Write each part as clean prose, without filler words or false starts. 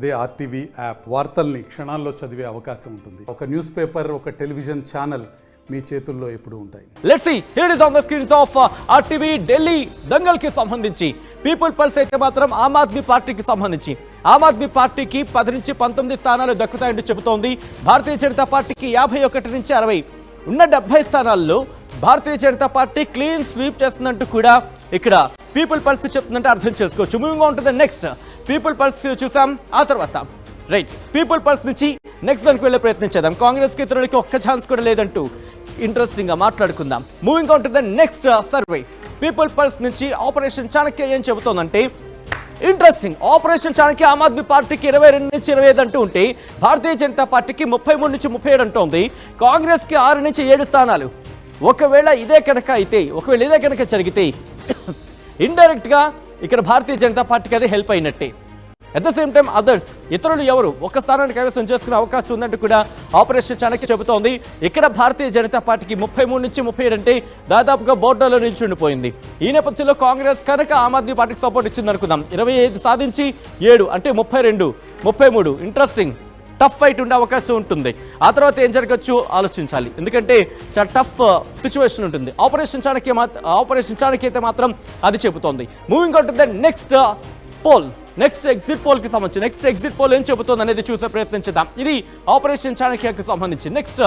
అదే RTV app వార్తల్ని క్షణాల్లో చదివే అవకాశం ఉంటుంది. ఒక న్యూస్ పేపర్, ఒక టెలివిజన్ ఛానల్ మీ చేతుల్లో ఎప్పుడు ఉంటాయి. Let's see here is on the screens of RTV. Delhi Dangal కి సంబంధించి పీపుల్ పల్స్ అయితే మాత్రం ఆమ్ ఆద్మీ పార్టీకి సంబంధించి ఆమ్ ఆద్మీ పార్టీకి 10 నుంచి 19 స్థానాలు దక్కుతాయంటూ చెబుతోంది. భారతీయ జనతా పార్టీకి 51 నుంచి 60 ఉన్న 70 స్థానాల్లో Bharatiya Janata party clean sweep చేస్తుందంటూ కూడా ఇక్కడ పీపుల్ పల్స్ చెప్తుందంటే అర్థం చేసుకోవచ్చు. Moving on to the next people pulse చూసాం. ఆ తర్వాత రైట్ పీపుల్ పల్స్ నుంచి నెక్స్ట్ దానికి వెళ్ళే ప్రయత్నం చేద్దాం. కాంగ్రెస్కి ఇతరులకి ఒక్క ఛాన్స్ కూడా లేదంటూ ఇంట్రెస్టింగ్ గా మాట్లాడుకుందాం. Moving on to the next survey people pulse నుంచి ఆపరేషన్ చాణక్య ఏం చెబుతోందంటే ఇంట్రెస్టింగ్. ఆపరేషన్ చాణక్య ఆమ్ ఆద్మీ పార్టీకి 22 నుంచి 25 అంటూ ఉంటే భారతీయ జనతా పార్టీకి 33 నుంచి 37 అంటోంది. కాంగ్రెస్ కి 6 నుంచి 7 స్థానాలు. ఒకవేళ ఇదే కనుక జరిగితే ఇండైరెక్ట్ గా ఇక్కడ భారతీయ జనతా పార్టీకి అది హెల్ప్ అయినట్టే. At the same time others ఇతరులు ఎవరు ఒక్క స్థానాన్ని కైవసం చేసుకునే అవకాశం ఉందంటూ కూడా ఆపరేషన్ చాణక్య చెబుతోంది. ఇక్కడ భారతీయ జనతా పార్టీకి 33 నుంచి 37 అంటే దాదాపుగా బోర్డర్లో నిల్చుండిపోయింది. ఈ నేపథ్యంలో కాంగ్రెస్ కనుక ఆమ్ ఆద్మీ పార్టీకి సపోర్ట్ ఇచ్చింది అనుకుందాం. 25 సాధించి 7 అంటే 32, 33 ఇంట్రెస్టింగ్ టఫ్ ఫైట్ ఉండే అవకాశం ఉంటుంది. ఆ తర్వాత ఏం జరగచ్చు ఆలోచించాలి, ఎందుకంటే చాలా టఫ్ సిచ్యువేషన్ ఉంటుంది. ఆపరేషన్ చాణక్య అయితే మాత్రం అది చెబుతోంది. Moving on to the next poll, next exit poll కి సంబంధించి నెక్స్ట్ ఎగ్జిట్ పోల్ ఏం చెబుతోంది అనేది చూసే ప్రయత్నం చేద్దాం. ఇది ఆపరేషన్ చాణక్యకి సంబంధించి నెక్స్ట్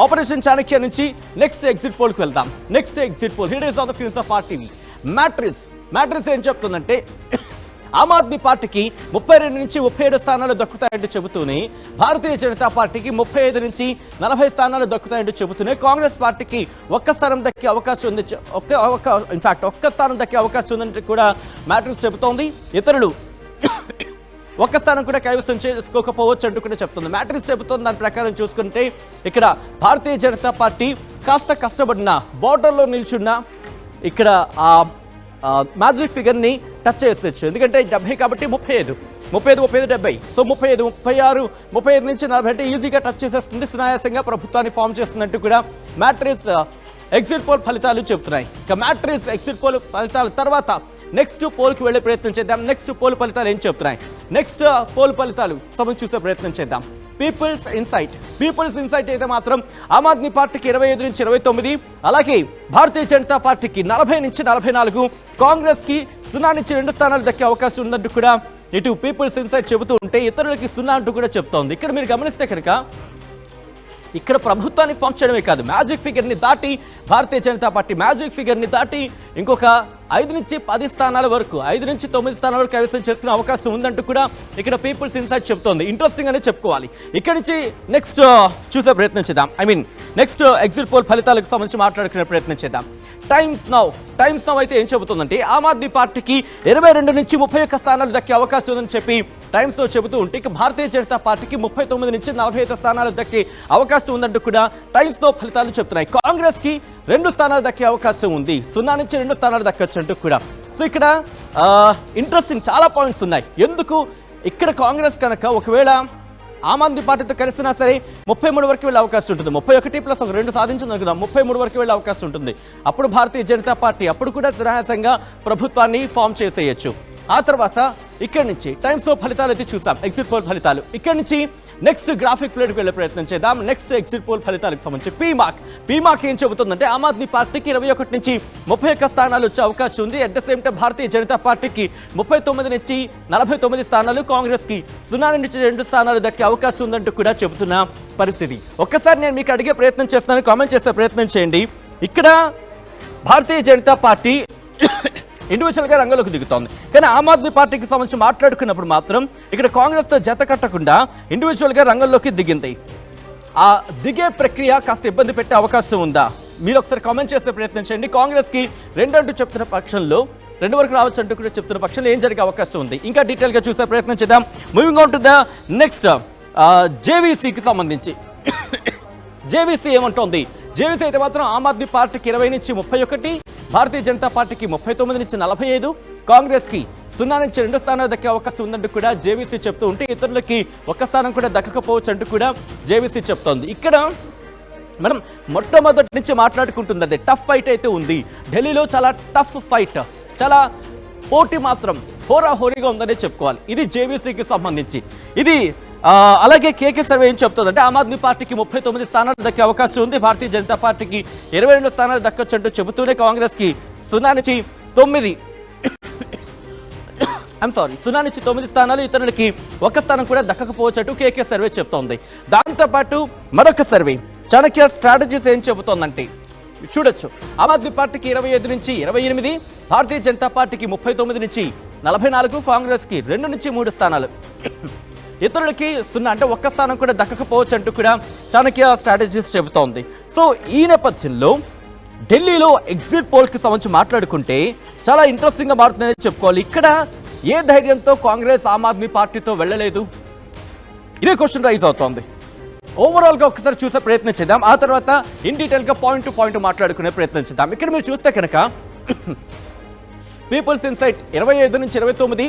ఆపరేషన్ చాణక్య నుంచి నెక్స్ట్ ఎగ్జిట్ పోల్ కి వెళ్దాం. Next exit pole here is on the screens of RTV. Matrix ఏం చెప్తుందంటే ఆమ్ ఆద్మీ పార్టీకి 32 నుంచి 37 స్థానాలు దక్కుతాయంటూ చెబుతూనే భారతీయ జనతా పార్టీకి 35 నుంచి 40 స్థానాలు దక్కుతాయంటూ చెబుతూనే కాంగ్రెస్ పార్టీకి ఒక్క స్థానం దక్కే అవకాశం ఉంది. ఒక్క స్థానం దక్కే అవకాశం ఉందంటే కూడా మ్యాట్రిక్స్ చెబుతోంది. ఇతరులు ఒక్క స్థానం కూడా కైవసం చేసుకోకపోవచ్చు అంటూ కూడా చెప్తుంది. మ్యాట్రిక్స్ చెబుతోంది. దాని ప్రకారం చూసుకుంటే ఇక్కడ భారతీయ జనతా పార్టీ కాస్త కష్టపడిన బోర్డర్లో నిల్చున్న ఇక్కడ మ్యాజిక్ ఫిగర్ని టచ్ చేసేచ్చు. ఎందుకంటే 70 కాబట్టి 35, 70. సో 35, 36, 35 నుంచి 40 అంటే ఈజీగా టచ్ చేసేస్తుంది. సునాయాసంగా ప్రభుత్వాన్ని ఫామ్ చేస్తుందంటూ కూడా మ్యాట్రిక్స్ ఎగ్జిట్ పోల్ ఫలితాలు చెబుతున్నాయి. ఇక మ్యాట్రిక్స్ ఎగ్జిట్ పోల్ ఫలితాల తర్వాత నెక్స్ట్ పోల్కి వెళ్ళే ప్రయత్నం చేద్దాం. నెక్స్ట్ పోల్ ఫలితాలు ఏం చెప్తున్నాయి, నెక్స్ట్ పోల్ ఫలితాలు సమయం చూసే ప్రయత్నం చేద్దాం. పీపుల్స్ ఇన్సైట్ అయితే మాత్రం ఆమ్ ఆద్మీ పార్టీకి 25 నుంచి 29, అలాగే భారతీయ జనతా పార్టీకి 40 నుంచి 44, కాంగ్రెస్ కి 0 నుంచి 2 స్థానాలు దక్కే అవకాశం ఉందంటూ కూడా ఇటు పీపుల్స్ ఇన్సైట్ చెబుతూ ఉంటే ఇతరులకి 0 అంటూ కూడా చెప్తోంది. ఇక్కడ మీరు గమనిస్తే కనుక ఇక్కడ ప్రభుత్వాన్ని ఫామ్ చేయడమే కాదు, మ్యాజిక్ ఫిగర్ని దాటి భారతీయ జనతా పార్టీ మ్యాజిక్ ఫిగర్ని దాటి ఇంకొక 5 నుంచి 10 స్థానాల వరకు 5 నుంచి 9 స్థానాల వరకు కైవసం చేసుకునే అవకాశం ఉందంటూ కూడా ఇక్కడ పీపుల్స్ ఇన్సైట్ చెప్తోంది. ఇంట్రెస్టింగ్ అనే చెప్పుకోవాలి. ఇక్కడ నుంచి నెక్స్ట్ చూసే ప్రయత్నం చేద్దాం. నెక్స్ట్ ఎగ్జిట్ పోల్ ఫలితాలకు సంబంధించి మాట్లాడుకునే ప్రయత్నం చేద్దాం. టైమ్స్ నౌ అయితే ఏం చెబుతుందంటే ఆమ్ ఆద్మీ పార్టీకి 22 నుంచి 31 స్థానాలు దక్కే అవకాశం ఉందని చెప్పి టైమ్స్ నౌ చెబుతూ ఉంటే ఇక భారతీయ జనతా పార్టీకి 39 నుంచి 45 స్థానాలు దక్కే అవకాశం ఉందంటూ కూడా టైమ్స్ నౌ ఫలితాలు చెప్తున్నాయి. కాంగ్రెస్ కి 2 స్థానాలు దక్కే అవకాశం ఉంది, 0 నుంచి 2 స్థానాలు దక్కచ్చు అంటూ కూడా. సో ఇక్కడ ఇంట్రెస్టింగ్ చాలా పాయింట్స్ ఉన్నాయి. ఎందుకు ఇక్కడ కాంగ్రెస్ కనుక ఒకవేళ ఆమ్ ఆద్మీ పార్టీతో కలిసినా సరే 33 వరకు వెళ్ళే అవకాశం ఉంటుంది. 31 ప్లస్ 2 సాధించింది అనుకుందాం, 33 వరకు వెళ్ళే అవకాశం ఉంటుంది. అప్పుడు భారతీయ జనతా పార్టీ అప్పుడు కూడా సునాయాసంగా ప్రభుత్వాన్ని ఫామ్ చేసేయచ్చు. ఆ తర్వాత ఇక్కడి నుంచి టైమ్స్ ఆఫ్ ఫలితాలు అయితే చూసాం, ఎగ్జిట్ పోల్ ఫలితాలు. ఇక్కడి నుంచి నెక్స్ట్ గ్రాఫిక్ ప్లేట్కి వెళ్ళే ప్రయత్నం చేద్దాం. నెక్స్ట్ ఎగ్జిట్ పోల్ ఫలితాలకు సంబంధించి పీమాక్ ఏం చెబుతుందంటే ఆమ్ ఆద్మీ పార్టీకి 21 నుంచి 31 స్థానాలు వచ్చే అవకాశం ఉంది. At the same time Bharatiya Janata పార్టీకి 39 నుంచి 49 స్థానాలు, కాంగ్రెస్ కి 0 నుంచి 2 స్థానాలు దక్కే అవకాశం ఉందంటూ కూడా చెబుతున్న పరిస్థితి. ఒక్కసారి నేను మీకు అడిగే ప్రయత్నం చేస్తున్నాను, కామెంట్ చేసే ప్రయత్నం చేయండి. ఇక్కడ భారతీయ జనతా పార్టీ ఇండివిజువల్గా రంగంలోకి దిగుతోంది, కానీ ఆమ్ ఆద్మీ పార్టీకి సంబంధించి మాట్లాడుకున్నప్పుడు మాత్రం ఇక్కడ కాంగ్రెస్తో జత కట్టకుండా ఇండివిజువల్గా రంగంలోకి దిగింది. ఆ దిగే ప్రక్రియ కాస్త ఇబ్బంది పెట్టే అవకాశం ఉందా? మీరు ఒకసారి కామెంట్ చేసే ప్రయత్నం చేయండి. కాంగ్రెస్కి 2 అంటూ చెప్తున్న పక్షంలో 2 వరకు రావచ్చు అంటూ కూడా చెప్తున్న పక్షంలో ఏం జరిగే అవకాశం ఉంది? ఇంకా డీటెయిల్గా చూసే ప్రయత్నం చేద్దాం. Moving on to the next జేవీసీకి సంబంధించి జేవీసీ ఏమంటోంది? జేవీసీ అయితే మాత్రం ఆమ్ ఆద్మీ పార్టీకి 20 నుంచి 31, భారతీయ జనతా పార్టీకి 39 నుంచి 45, కాంగ్రెస్ కి 0 నుంచి 2 స్థానాలు దక్కే అవకాశం ఉందంటూ కూడా జేవీసీ చెప్తూ ఉంటే ఇతరులకి ఒక్క స్థానం కూడా దక్కకపోవచ్చు అంటూ కూడా జేవీసీ చెప్తోంది. ఇక్కడ మనం మొట్టమొదటి నుంచి మాట్లాడుకుంటుంది అదే టఫ్ ఫైట్ అయితే ఉంది. ఢిల్లీలో చాలా టఫ్ ఫైట్, చాలా పోటీ హోరాహోరీగా ఉందనే చెప్పుకోవాలి. ఇది జేవీసీకి సంబంధించి. ఇది అలాగే కేకే సర్వే ఏం చెప్తుందంటే ఆమ్ ఆద్మీ పార్టీకి 39 స్థానాలు దక్కే అవకాశం ఉంది, భారతీయ జనతా పార్టీకి 22 స్థానాలు దక్కొచ్చంటూ చెబుతూనే కాంగ్రెస్కి 0 నుంచి 9 స్థానాలు, ఇతరులకి 1 స్థానం కూడా దక్కకపోవచ్చట్టు కేకే సర్వే చెప్తోంది. దాంతోపాటు మరొక సర్వే చాణక్య స్ట్రాటజీస్ ఏం చెబుతోందంటే చూడొచ్చు, ఆమ్ ఆద్మీ పార్టీకి 25 నుంచి 28, భారతీయ జనతా పార్టీకి 39 నుంచి 44, కాంగ్రెస్కి 2 నుంచి 3 స్థానాలు, ఇతరులకి 0 అంటే 1 స్థానం కూడా దక్కకపోవచ్చు అంటూ కూడా చాణక్య స్ట్రాటజీస్ చెబుతోంది. సో ఈ నేపథ్యంలో ఢిల్లీలో ఎగ్జిట్ పోల్కి సంబంధించి మాట్లాడుకుంటే చాలా ఇంట్రెస్టింగ్గా మారుతుందని చెప్పుకోవాలి. ఇక్కడ ఏ ధైర్యంతో కాంగ్రెస్ ఆమ్ ఆద్మీ పార్టీతో వెళ్ళలేదు, ఇదే క్వశ్చన్ రైజ్ అవుతోంది. ఓవరాల్గా ఒకసారి చూసే ప్రయత్నం చేద్దాం, ఆ తర్వాత ఇన్ డీటెయిల్గా పాయింట్ టు పాయింట్ మాట్లాడుకునే ప్రయత్నం చేద్దాం. ఇక్కడ మీరు చూస్తే కనుక పీపుల్స్ ఇన్సైట్ 25 నుంచి 29,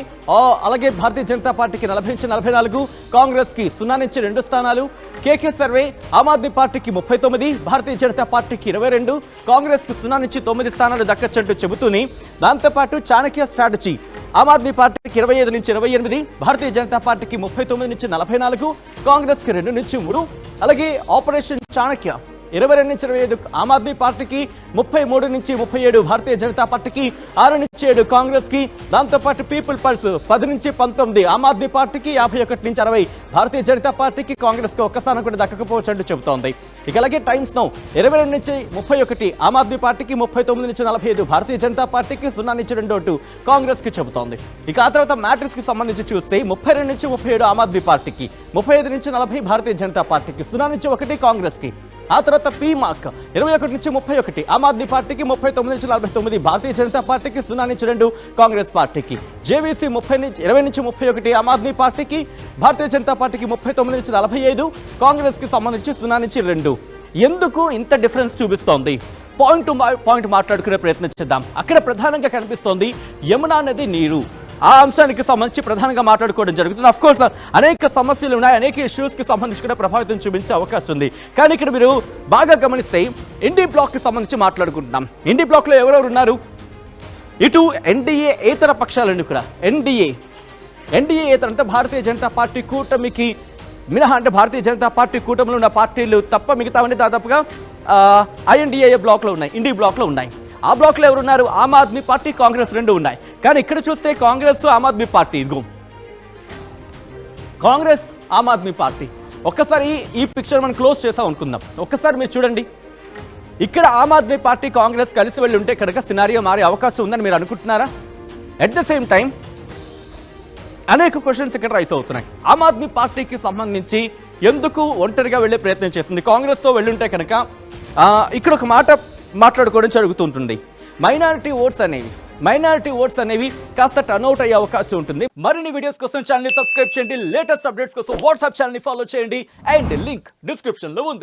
అలాగే భారతీయ జనతా పార్టీకి 40 నుంచి 44, కాంగ్రెస్కి 0 నుంచి 2 స్థానాలు, కేకే సర్వే ఆమ్ ఆద్మీ పార్టీకి 39, భారతీయ జనతా పార్టీకి 22, కాంగ్రెస్కి 0 నుంచి 9 స్థానాలు దక్కచ్చంటూ చెబుతూనే దాంతోపాటు చాణక్య స్ట్రాటజీ ఆమ్ ఆద్మీ పార్టీకి 25 నుంచి 28, భారతీయ జనతా పార్టీకి 39 నుంచి 44, కాంగ్రెస్కి 2 నుంచి 3, అలాగే ఆపరేషన్ చాణక్య 22 నుంచి 25 ఆమ్ ఆద్మీ పార్టీకి, 33 నుంచి 37 భారతీయ జనతా పార్టీకి, 6 నుంచి 7 కాంగ్రెస్కి, దాంతోపాటు పీపుల్ పల్స్ 10 నుంచి 19 ఆమ్ ఆద్మీ పార్టీకి, 51 నుంచి 60 భారతీయ జనతా పార్టీకి, కాంగ్రెస్కి 1 స్థానం కూడా దక్కకపోవచ్చు అంటూ చెబుతోంది. ఇక అలాగే టైమ్స్ నౌ 22 నుంచి 31 ఆమ్ ఆద్మీ పార్టీకి, 39 నుంచి 45 భారతీయ జనతా పార్టీకి, 0 నుంచి 2 కాంగ్రెస్కి చెబుతోంది. ఇక ఆ తర్వాత మ్యాట్రిక్స్కి సంబంధించి చూస్తే 32 నుంచి 37 ఆమ్ ఆద్మీ పార్టీకి, 35 నుంచి 40 భారతీయ జనతా పార్టీకి, 0 నుంచి 1 కాంగ్రెస్కి. ఆ తర్వాత పీ మార్క్ 21 నుంచి 31 ఆమ్ ఆద్మీ పార్టీకి, 39 నుంచి 49 భారతీయ జనతా పార్టీకి, 0 నుంచి 2 కాంగ్రెస్ పార్టీకి. జేవీసీ 20 నుంచి 31 ఆమ్ ఆద్మీ పార్టీకి, భారతీయ జనతా పార్టీకి 39 నుంచి 45, కాంగ్రెస్కి సంబంధించి 0 నుంచి 2. ఎందుకు ఇంత డిఫరెన్స్ చూపిస్తోంది? పాయింట్ టు పాయింట్ మాట్లాడుకునే ప్రయత్నం చేద్దాం. అక్కడ ప్రధానంగా కనిపిస్తోంది యమునా నది నీరు, ఆ అంశానికి సంబంధించి ప్రధానంగా మాట్లాడుకోవడం జరుగుతుంది. అఫ్ కోర్స్ అనేక సమస్యలు ఉన్నాయి, అనేక ఇష్యూస్కి సంబంధించి కూడా ప్రభావితం చూపించే అవకాశం ఉంది. కానీ ఇక్కడ మీరు బాగా గమనిస్తే ఇండి బ్లాక్కి సంబంధించి మాట్లాడుకుంటున్నాం. ఇండి బ్లాక్లో ఎవరెవరు ఉన్నారు? ఇటు ఎన్డీఏ ఏతర పక్షాలన్నీ కూడా, ఎన్డీఏ ఏతర అంటే భారతీయ జనతా పార్టీ కూటమికి మినహా, అంటే భారతీయ జనతా పార్టీ కూటమిలో ఉన్న పార్టీలు తప్ప మిగతావన్నీ దాదాపుగా ఐఎన్డీఏ బ్లాక్లో ఉన్నాయి, ఇండి బ్లాక్లో ఉన్నాయి. ఆ బ్లాక్లో ఎవరున్నారు? ఆమ్ ఆద్మీ పార్టీ, కాంగ్రెస్ 2 ఉన్నాయి. కానీ ఇక్కడ చూస్తే కాంగ్రెస్ ఆమ్ ఆద్మీ పార్టీ, ఇదిగో కాంగ్రెస్ ఆమ్ ఆద్మీ పార్టీ. ఒక్కసారి ఈ పిక్చర్ మనం క్లోజ్ చేసాం అనుకుందాం. ఒక్కసారి మీరు చూడండి, ఇక్కడ ఆమ్ ఆద్మీ పార్టీ, కాంగ్రెస్ కలిసి వెళ్ళి ఉంటే కనుక సినారియో మారే అవకాశం ఉందని మీరు అనుకుంటున్నారా? అట్ ద సేమ్ టైం అనేక క్వశ్చన్స్ ఇక్కడ రైస్ అవుతున్నాయి. ఆమ్ ఆద్మీ పార్టీకి సంబంధించి ఎందుకు ఒంటరిగా వెళ్ళే ప్రయత్నం చేస్తుంది? కాంగ్రెస్తో వెళ్ళుంటే కనుక ఇక్కడ ఒక మాట మాట్లాడుకోవడం జరుగుతుంటుంది. మైనారిటీ ఓట్స్ అనేవి కాస్త టర్న్అవుట్ అయ్యే అవకాశం ఉంటుంది. మరిన్ని వీడియోస్ కోసం ఛానల్ ని సబ్స్క్రైబ్ చేయండి, లేటెస్ట్ అప్డేట్స్ కోసం వాట్సాప్ ఛానల్ ని ఫాలో చేయండి, అండ్ లింక్ డిస్క్రిప్షన్ లో ఉంది.